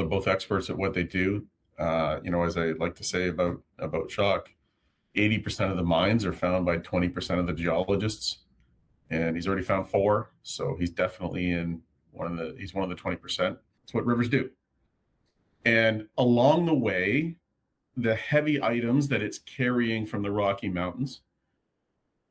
they're both experts at what they do. As I like to say about Shock, 80% of the mines are found by 20% of the geologists, and he's already found 4. So he's definitely one of the 20%. It's what rivers do. And along the way, the heavy items that it's carrying from the Rocky Mountains,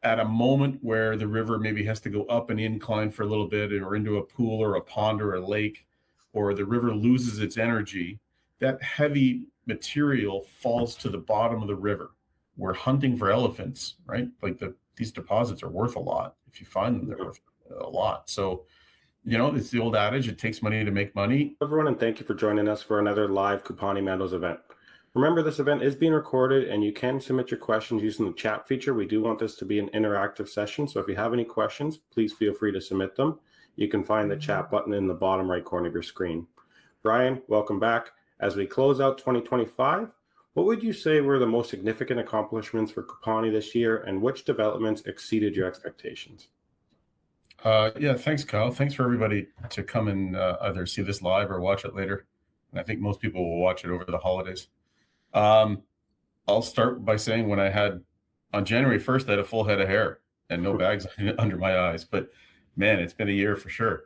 at a moment where the river maybe has to go up an incline for a little bit, or into a pool or a pond or a lake, or the river loses its energy, that heavy material falls to the bottom of the river. We're hunting for elephants, right? Like these deposits are worth a lot. If you find them, they're worth a lot. So, it's the old adage, it takes money to make money. Everyone, and thank you for joining us for another live CUPANI Metals event. Remember, this event is being recorded, and you can submit your questions using the chat feature. We do want this to be an interactive session, so if you have any questions, please feel free to submit them. You can find the chat button in the bottom right corner of your screen. Brian, welcome back. As we close out 2025, what would you say were the most significant accomplishments for CUPANI this year, and which developments exceeded your expectations? Thanks, Kyle. Thanks for everybody to come and either see this live or watch it later. And I think most people will watch it over the holidays. I'll start by saying on January 1st, I had a full head of hair and no bags under my eyes. But man, it's been a year for sure.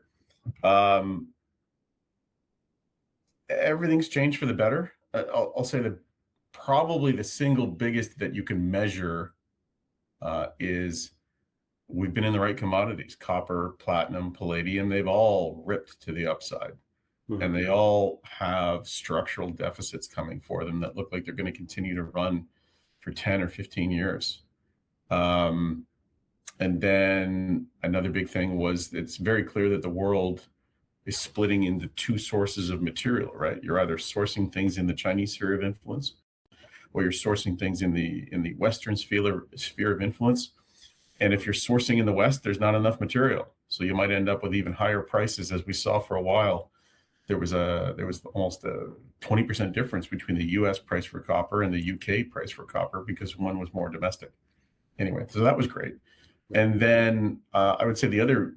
Everything's changed for the better. I'll say that probably the single biggest that you can measure is we've been in the right commodities: copper, platinum, palladium. They've all ripped to the upside. Mm-hmm. And they all have structural deficits coming for them that look like they're going to continue to run for 10 or 15 years. And then another big thing was, it's very clear that the world is splitting into 2 sources of material, right? You're either sourcing things in the Chinese sphere of influence, or you're sourcing things in the Western sphere of influence. And if you're sourcing in the West, there's not enough material. So you might end up with even higher prices, as we saw for a while. There was almost a 20% difference between the US price for copper and the UK price for copper, because one was more domestic. Anyway, so that was great. And then I would say the other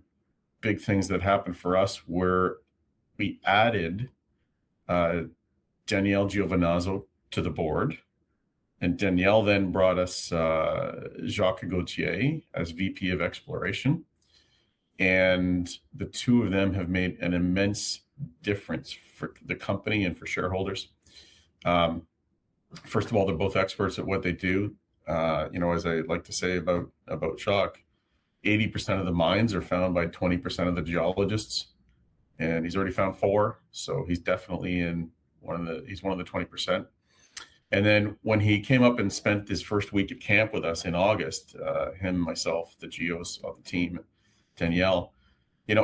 big things that happened for us were we added Danielle Giovinazzo to the board. And Danielle then brought us Jacques Gauthier as VP of Exploration. And the 2 of them have made an immense difference for the company and for shareholders. First of all, they're both experts at what they do. As I like to say about Jacques, 80% of the mines are found by 20% of the geologists, and he's already found 4. So he's definitely one of the 20%. And then when he came up and spent his first week at camp with us in August, him, myself, the geos of the team, Danielle,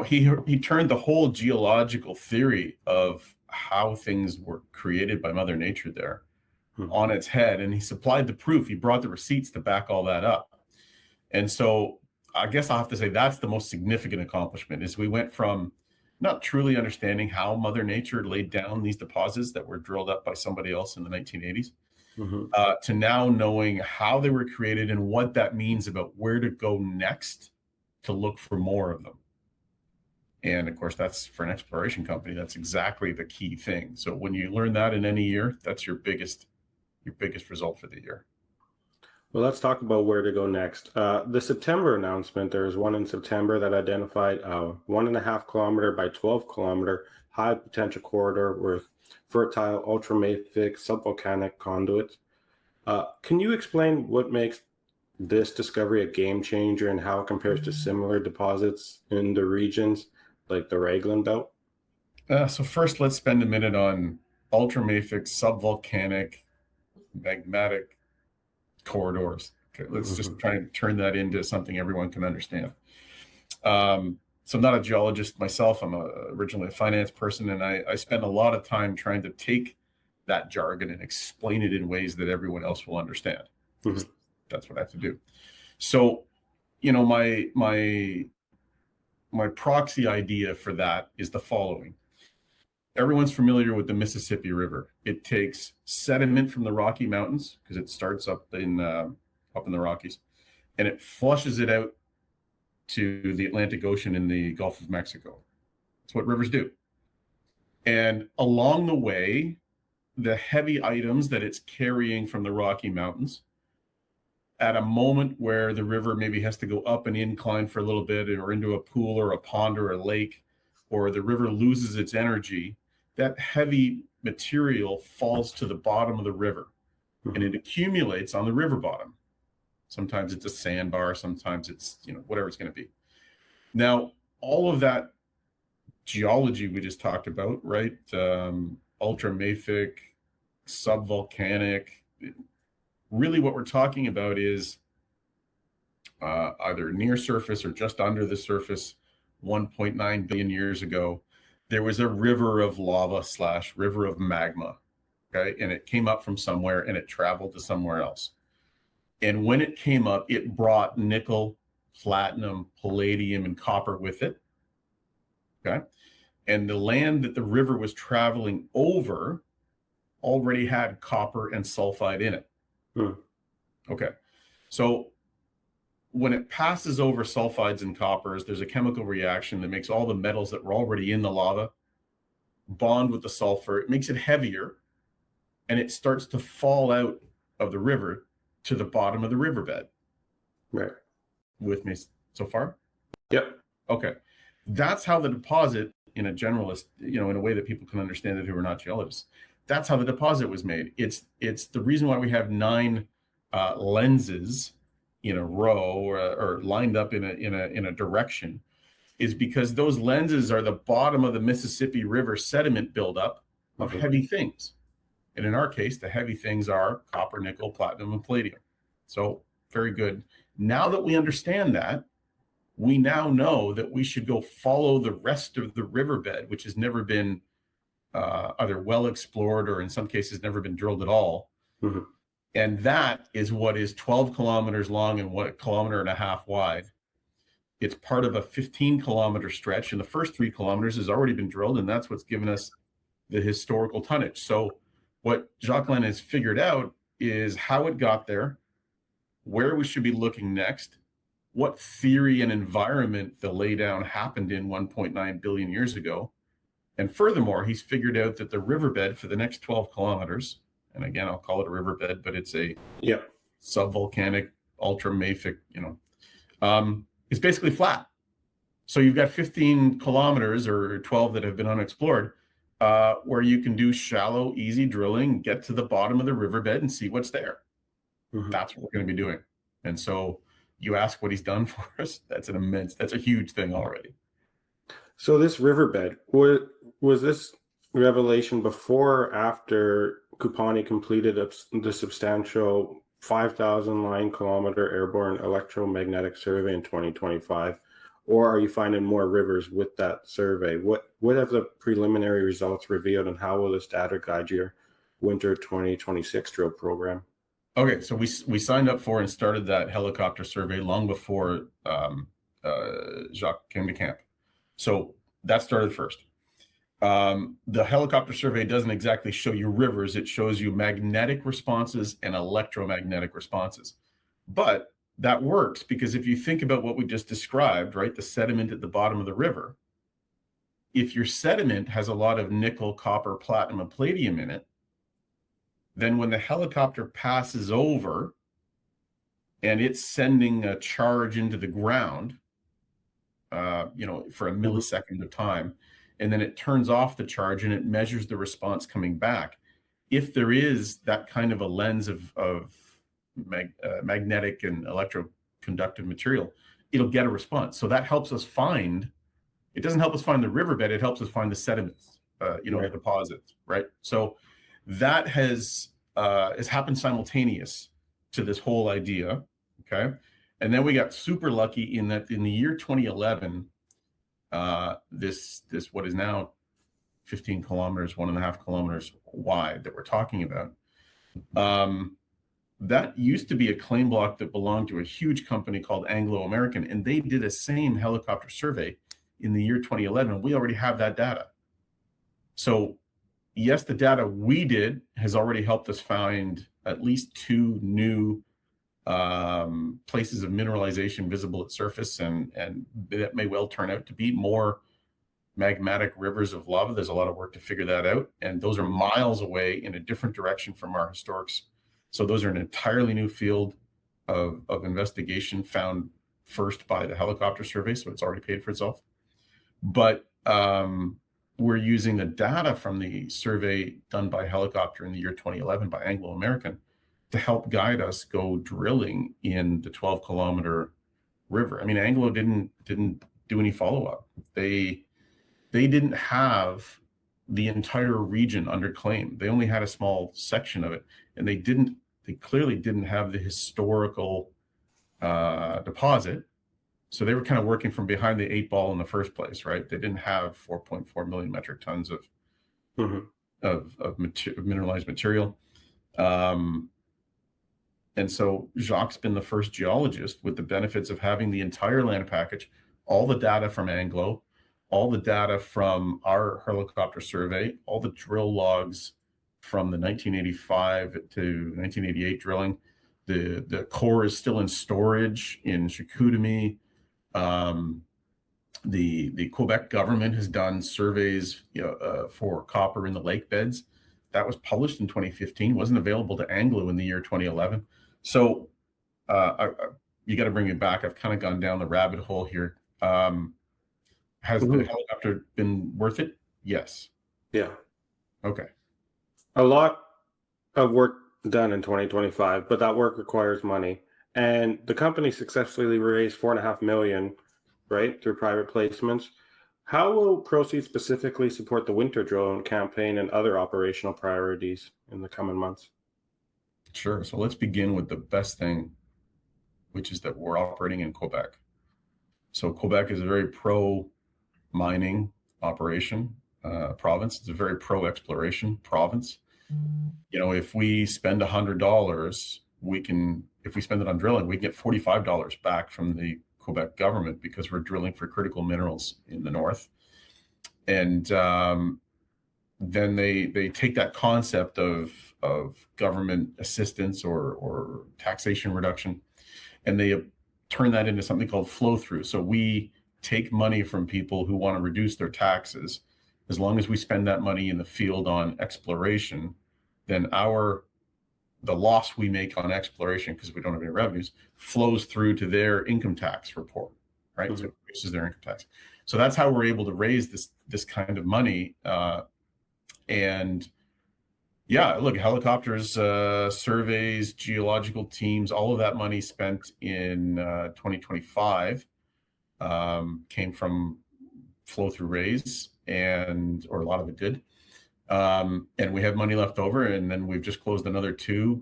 he turned the whole geological theory of how things were created by Mother Nature there on its head. And he supplied the proof. He brought the receipts to back all that up. And so I guess I'll have to say that's the most significant accomplishment, is we went from not truly understanding how Mother Nature laid down these deposits that were drilled up by somebody else in the 1980s, to now knowing how they were created and what that means about where to go next to look for more of them. And of course, that's, for an exploration company, that's exactly the key thing. So when you learn that in any year, that's your biggest result for the year. Well, let's talk about where to go next. The September announcement, there was one in September that identified a 1.5 kilometer by 12 kilometer high potential corridor with fertile ultramafic subvolcanic conduits. Can you explain what makes this discovery a game changer and how it compares to similar deposits in the regions like the Raglan Belt? So first, let's spend a minute on ultramafic subvolcanic magmatic corridors. Okay, let's just try and turn that into something everyone can understand. So I'm not a geologist myself. I'm originally a finance person, and I spend a lot of time trying to take that jargon and explain it in ways that everyone else will understand. That's what I have to do. So, my proxy idea for that is the following. Everyone's familiar with the Mississippi River. It takes sediment from the Rocky Mountains, because it starts up in the Rockies, and it flushes it out to the Atlantic Ocean in the Gulf of Mexico. That's what rivers do. And along the way, the heavy items that it's carrying from the Rocky Mountains, at a moment where the river maybe has to go up an incline for a little bit, or into a pool or a pond or a lake, or the river loses its energy, that heavy material falls to the bottom of the river and it accumulates on the river bottom. Sometimes it's a sandbar, sometimes it's, whatever it's going to be. Now, all of that geology we just talked about, right? Ultramafic, subvolcanic. Really what we're talking about is either near surface or just under the surface. 1.9 billion years ago, there was a river of lava / river of magma, okay? And it came up from somewhere and it traveled to somewhere else. And when it came up, it brought nickel, platinum, palladium, and copper with it, okay? And the land that the river was traveling over already had copper and sulfide in it. Okay, so when it passes over sulfides and coppers, there's a chemical reaction that makes all the metals that were already in the lava bond with the sulfur. It makes it heavier, and it starts to fall out of the river to the bottom of the riverbed. Right. With me so far? Yep. Okay. That's how the deposit, in a generalist, in a way that people can understand it who are not geologists, that's how the deposit was made. It's the reason why we have 9 lenses in a row or lined up in a direction, is because those lenses are the bottom of the Mississippi River sediment buildup of heavy things. And in our case, the heavy things are copper, nickel, platinum, and palladium. So very good. Now that we understand that, we now know that we should go follow the rest of the riverbed, which has never been either well explored or in some cases never been drilled at all. And that is what is 12 kilometers long and 1.5 kilometers wide. It's part of a 15-kilometer stretch, and the first 3 kilometers has already been drilled, and that's what's given us the historical tonnage. So what Jacqueline has figured out is how it got there, where we should be looking next, what theory and environment the laydown happened in 1.9 billion years ago. And furthermore, he's figured out that the riverbed for the next 12 kilometers, and again, I'll call it a riverbed, but it's a subvolcanic, ultramafic, it's basically flat. So you've got 15 kilometers or 12 that have been unexplored, where you can do shallow, easy drilling, get to the bottom of the riverbed and see what's there. That's what we're going to be doing. And so you ask what he's done for us. That's a huge thing already. So this riverbed, was this revelation before or after CUPANI completed the substantial 5,000 line kilometer airborne electromagnetic survey in 2025? Or are you finding more rivers with that survey? What have the preliminary results revealed, and how will this data guide your winter 2026 drill program? Okay, so we signed up for and started that helicopter survey long before Jacques came to camp. So that started first. The helicopter survey doesn't exactly show you rivers. It shows you magnetic responses and electromagnetic responses. But that works because if you think about what we just described, right, the sediment at the bottom of the river, if your sediment has a lot of nickel, copper, platinum, and palladium in it, then when the helicopter passes over and it's sending a charge into the ground, for a millisecond of time, and then it turns off the charge and it measures the response coming back. If there is that kind of a lens of magnetic and electroconductive material, it'll get a response. So that helps us find, it doesn't help us find the riverbed, it helps us find the sediments, the deposits, right? So that has happened simultaneous to this whole idea, okay? And then we got super lucky in that in the year 2011, this what is now 15 kilometers, 1.5 kilometers wide that we're talking about, that used to be a claim block that belonged to a huge company called Anglo-American, and they did a same helicopter survey in the year 2011. We already have that data. So yes, the data we did has already helped us find at least 2 new places of mineralization visible at surface, and that may well turn out to be more magmatic rivers of lava. There's a lot of work to figure that out. And those are miles away in a different direction from our historics. So those are an entirely new field of investigation, found first by the helicopter survey. So it's already paid for itself. But we're using the data from the survey done by helicopter in the year 2011 by Anglo American to help guide us go drilling in the 12-kilometer river. I mean, Anglo didn't do any follow-up. They didn't have the entire region under claim. They only had a small section of it, and they clearly didn't have the historical deposit. So they were kind of working from behind the 8 ball in the first place, right? They didn't have 4.4 million metric tons of mineralized material. And so Jacques been the first geologist with the benefits of having the entire land package, all the data from Anglo, all the data from our helicopter survey, all the drill logs from the 1985 to 1988 drilling. The core is still in storage in Chicoutimi. The Quebec government has done surveys for copper in the lake beds. That was published in 2015, wasn't available to Anglo in the year 2011. So you got to bring me back. I've kind of gone down the rabbit hole here. Has the helicopter been worth it? Yes. Yeah. Okay. A lot of work done in 2025, but that work requires money. And the company successfully raised $4.5 million, right, through private placements. How will proceeds specifically support the winter drone campaign and other operational priorities in the coming months? Sure. So let's begin with the best thing, which is that we're operating in Quebec. So Quebec is a very pro-mining operation province. It's a very pro-exploration province. You know, if we spend $100, if we spend it on drilling, we can get $45 back from the Quebec government because we're drilling for critical minerals in the north. And then they take that concept of government assistance or taxation reduction, and they turn that into something called flow through. So we take money from people who want to reduce their taxes. As long as we spend that money in the field on exploration, then the loss we make on exploration, because we don't have any revenues, flows through to their income tax report, right? So it increases their income tax. So that's how we're able to raise this kind of money. And yeah, look, helicopters, surveys, geological teams, all of that money spent in 2025 came from flow through raise, or a lot of it did. And we have money left over, and then we've just closed another 2,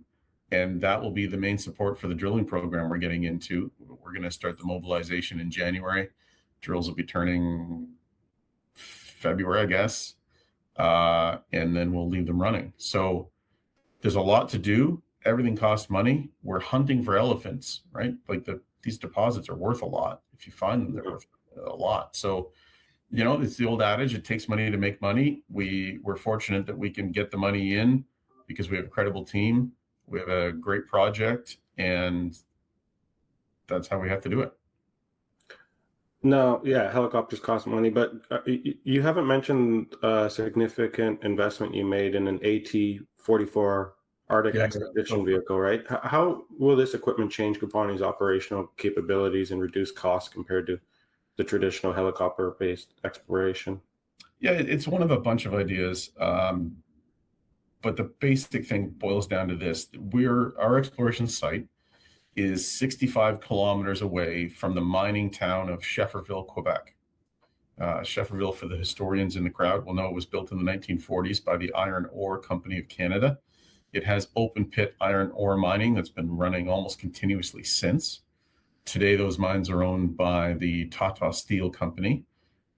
and that will be the main support for the drilling program we're getting into. We're going to start the mobilization in January. Drills will be turning February, I guess, and then we'll leave them running. So there's a lot to do. Everything costs money. We're hunting for elephants, right? Like these deposits are worth a lot. If you find them, they're worth a lot. So, you know, it's the old adage, it takes money to make money. We're fortunate that we can get the money in because we have a credible team. We have a great project, and that's how we have to do it. No, yeah, helicopters cost money, but you haven't mentioned a significant investment you made in an AT-44 Arctic expedition vehicle, right? How will this equipment change CUPANI's operational capabilities and reduce costs compared to the traditional helicopter-based exploration? Yeah, it's one of a bunch of ideas, but the basic thing boils down to this: our exploration site is 65 kilometers away from the mining town of Schefferville, Quebec. Schefferville, for the historians in the crowd, will know it was built in the 1940s by the Iron Ore Company of Canada. It has open pit iron ore mining that's been running almost continuously since. Today, those mines are owned by the Tata Steel Company,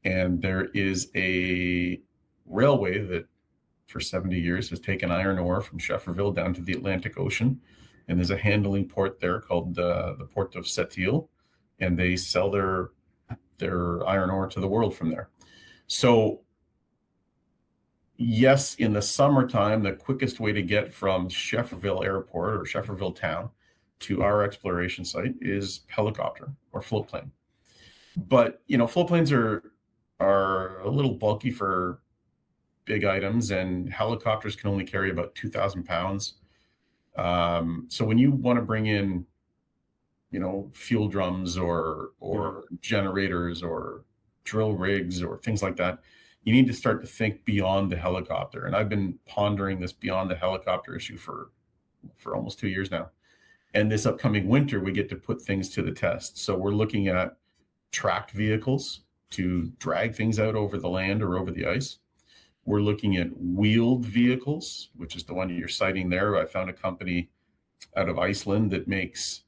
and there is a railway that for 70 years has taken iron ore from Schefferville down to the Atlantic Ocean. And there's a handling port there called the Port of Sept-Îles, and they sell their iron ore to the world from there. So yes, in the summertime, the quickest way to get from Schefferville Airport or Schefferville town to our exploration site is helicopter or float plane. But, you know, float planes are are a little bulky for big items, and helicopters can only carry about 2,000 pounds. So when you want to bring in, fuel drums or generators or drill rigs or things like that, you need to start to think beyond the helicopter. And I've been pondering this beyond the helicopter issue for almost 2 years now. And this upcoming winter, we get to put things to the test. So we're looking at tracked vehicles to drag things out over the land or over the ice. We're looking at wheeled vehicles, which is the one you're citing there. I found a company out of Iceland that makes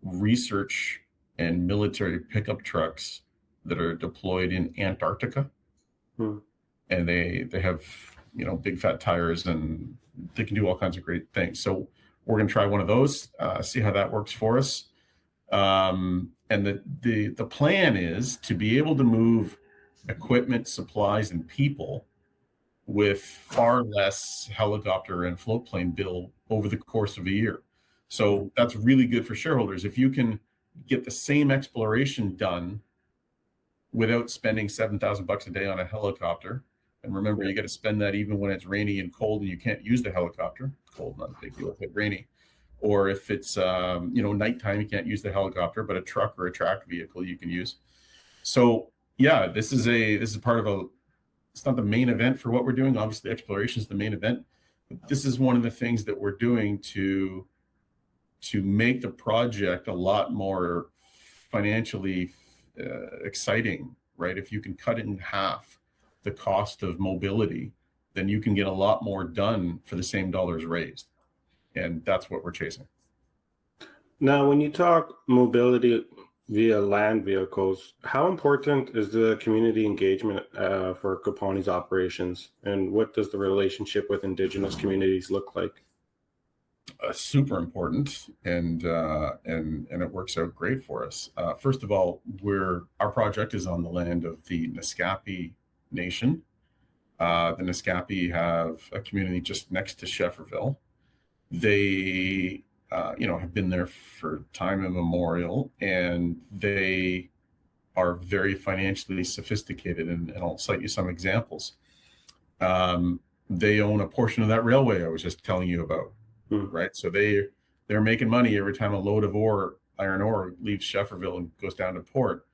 research and military pickup trucks that are deployed in Antarctica. And they have, big fat tires, and they can do all kinds of great things. So we're going to try one of those, see how that works for us. And the plan is to be able to move equipment, supplies, and people with far less helicopter and float plane bill over the course of a year. So that's really good for shareholders. If you can get the same exploration done without spending $7,000 a day on a helicopter, and remember, you got to spend that even when it's rainy and cold and you can't use the helicopter. Cold, not a big deal, but rainy. Or if it's nighttime, you can't use the helicopter, but a truck or a tracked vehicle you can use. So yeah, this is part of it's not the main event for what we're doing. Obviously, exploration is the main event. But this is one of the things that we're doing to make the project a lot more financially exciting, right? If you can cut it in half the cost of mobility, then you can get a lot more done for the same dollars raised. And that's what we're chasing. Now, when you talk mobility via land vehicles, how important is the community engagement for CUPANI's operations? And what does the relationship with Indigenous communities look like? Super important, and it works out great for us. First of all, our project is on the land of the Naskapi Nation. The Naskapi have a community just next to Shefferville. They, have been there for time immemorial, and they are very financially sophisticated. And I'll cite you some examples. They own a portion of that railway I was just telling you about. Right, so they're making money every time a load of iron ore leaves Shefferville and goes down to port.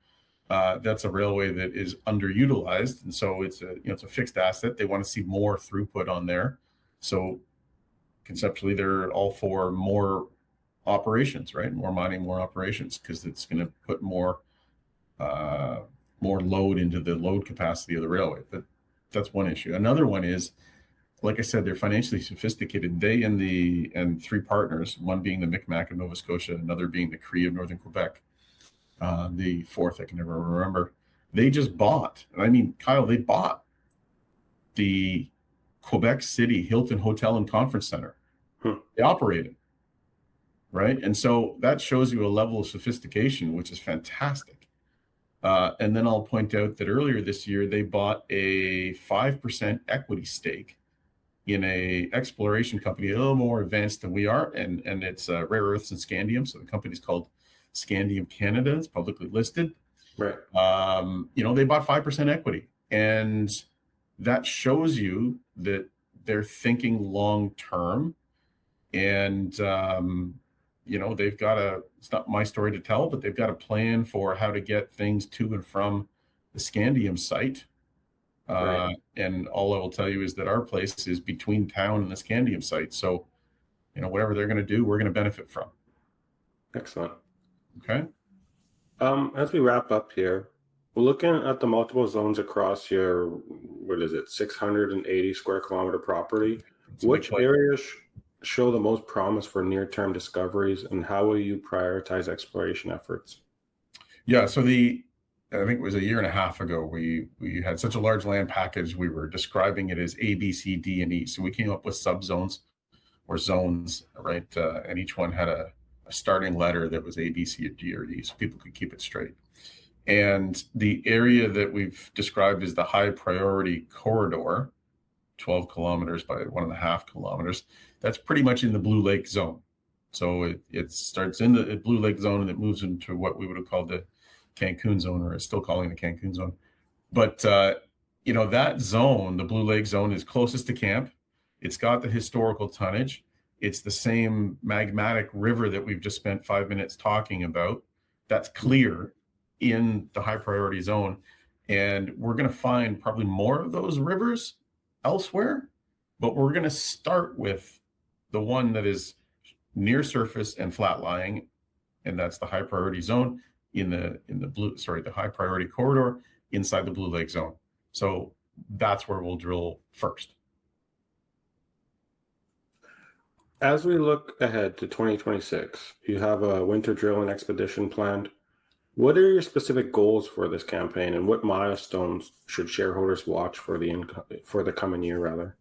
That's a railway that is underutilized, and so it's a fixed asset. They want to see more throughput on there. So conceptually, they're all for more operations, right? More mining, more operations, because it's going to put more load into the load capacity of the railway. But that's one issue. Another one is, like I said, they're financially sophisticated. They and three partners, one being the Micmac of Nova Scotia, another being the Cree of Northern Quebec, the fourth I can never remember. They just bought, and I mean, Kyle, they bought the Quebec City Hilton Hotel and Conference Center. They operate it, right? And so that shows you a level of sophistication, which is fantastic. And then I'll point out that earlier this year, they bought a 5% equity stake in a exploration company a little more advanced than we are, and it's rare earths and scandium. So the company's called Scandium Canada. It's publicly listed. Right. They bought 5% equity, and that shows you that they're thinking long term. And they've got it's not my story to tell, but they've got a plan for how to get things to and from the scandium site. Right. And all I will tell you is that our place is between town and the scandium site. So, whatever they're going to do, we're going to benefit from. Excellent. Okay. As we wrap up here, we're looking at the multiple zones across your, 680 square kilometer property. Which areas show the most promise for near-term discoveries, and how will you prioritize exploration efforts? Yeah, so I think it was a year and a half ago, we had such a large land package, we were describing it as A, B, C, D, and E. So we came up with subzones or zones, right? And each one had a starting letter that was A, B, C, D, or E, so people could keep it straight. And the area that we've described as the high priority corridor, 12 kilometers by 1.5 kilometers, that's pretty much in the Blue Lake zone. So it starts in the Blue Lake zone and it moves into what we would have called the Cancun zone, or it's still calling the Cancun zone. But you know, that zone, the Blue Lake zone, is closest to camp. It's got the historical tonnage. It's the same magmatic river that we've just spent 5 minutes talking about. That's clear in the high priority zone. And we're going to find probably more of those rivers elsewhere, but we're going to start with the one that is near surface and flat lying, and that's the high priority zone in the high priority corridor inside the Blue Lake zone. So that's where we'll drill first. As we look ahead to 2026, you have a winter drilling expedition planned. What are your specific goals for this campaign, and what milestones should shareholders watch for the coming year, rather?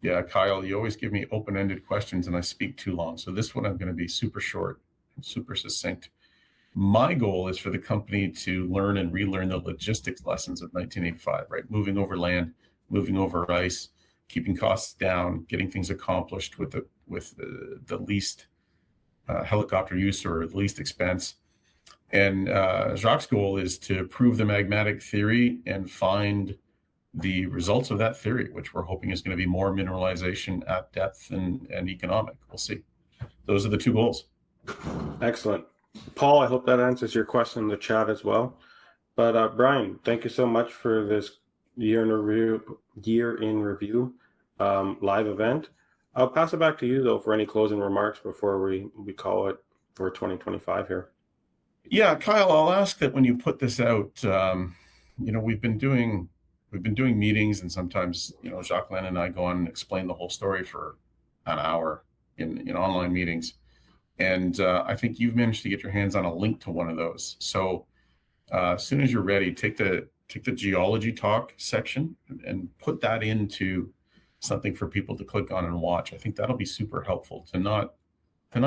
Yeah, Kyle, you always give me open-ended questions and I speak too long. So this one I'm going to be super short and super succinct. My goal is for the company to learn and relearn the logistics lessons of 1985, right? Moving over land, moving over ice, keeping costs down, getting things accomplished with the least helicopter use or the least expense. And Jacques' goal is to prove the magmatic theory and find the results of that theory, which we're hoping is going to be more mineralization at depth and economic. We'll see. Those are the two goals. Excellent. Paul, I hope that answers your question in the chat as well. But Brian, thank you so much for this year in review live event. I'll pass it back to you, though, for any closing remarks before we call it for 2025 here. Yeah, Kyle, I'll ask that when you put this out, you know, we've been doing meetings, and sometimes, you know, Jacqueline and I go on and explain the whole story for an hour in online meetings. And I think you've managed to get your hands on a link to one of those. So as soon as you're ready, take the geology talk section and put that into something for people to click on and watch. I think that'll be super helpful to not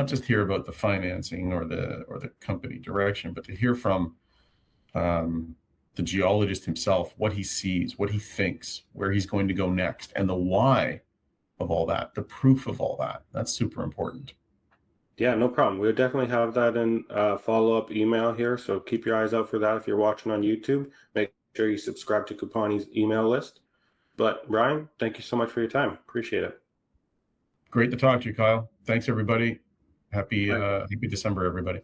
just hear about the financing or the company direction, but to hear from the geologist himself, what he sees, what he thinks, where he's going to go next, and the why of all that, the proof of all that. That's super important. Yeah, no problem. We'll definitely have that in follow-up email here. So keep your eyes out for that. If you're watching on YouTube, make sure you subscribe to CUPANI's email list. But Brian, thank you so much for your time. Appreciate it. Great to talk to you, Kyle. Thanks, everybody. Happy December, everybody.